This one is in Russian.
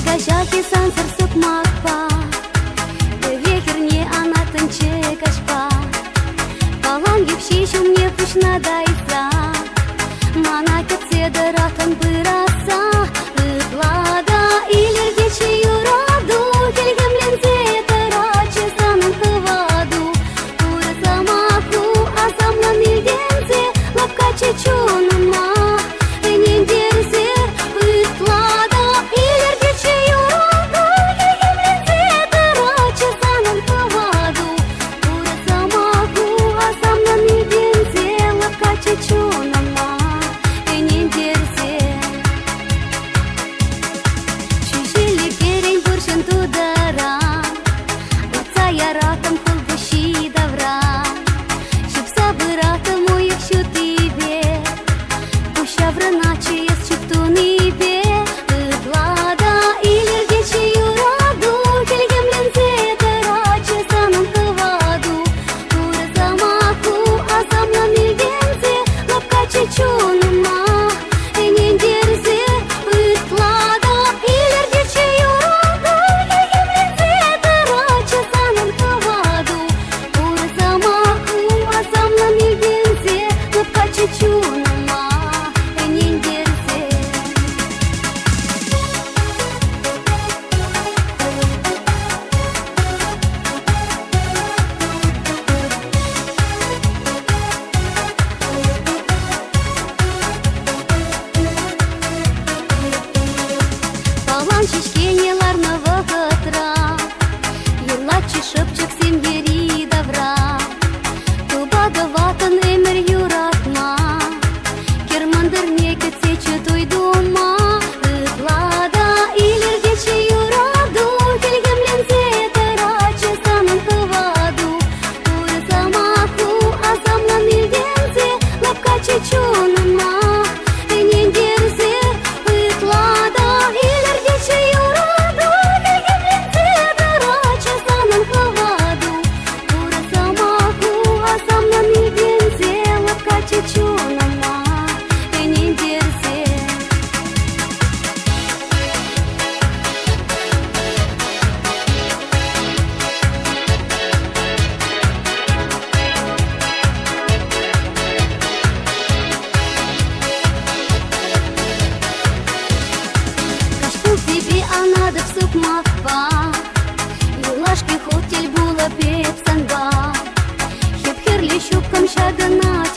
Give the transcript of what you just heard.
Gajaki sansır sıkmakpa Векерне анатын чекашпа Балан гипшишум не пушна дайса Мана кетсе дыратын пыраса Ытлада илергече юраду Келгемлензе тараче санын тываду Урыса маху азамлан илдензе Лапка чечуныма Энендерзе ытлада илергече юраду Келгемлензе тараче санын тываду Урыса маху азамлан илдензе Лапка чечуныма Энендерзе Чужили керень буршын тудара Утса яратым кылбыши давра Шыпса быратым уйық шутыбе Пуща врыначы ес чуптуныбе Ытлада илергече юраду Келгемлензе тараче санын тываду Урыса маху азамлан илдензе Лапка чечуныма Энендерзе Ытлада илергече юраду Келгемлензе тараче санын тываду Урыса маху азамлан илдензе Лапка чечуныма Энендерзе Балан чечкенеларны вăхăтра Йыллаччы шăпчăк семьери давра Тубады ватын эмір юратма Кермандырне кетсечі тойдума Ытлада илергече юраду Келгемлензе тараче санын тываду Урыса маху азамлан илдензе Лапка чечуныма Энендерзе Ытлада илергече юраду Келгемлензе тараче санын тываду Урыса маху азамлан илдензе Лапка чечуныма Энендерзе Кашпул тебе анадып сукмакпа Юлашки хотель була пепсанба Хеп-херле щупкам шагынать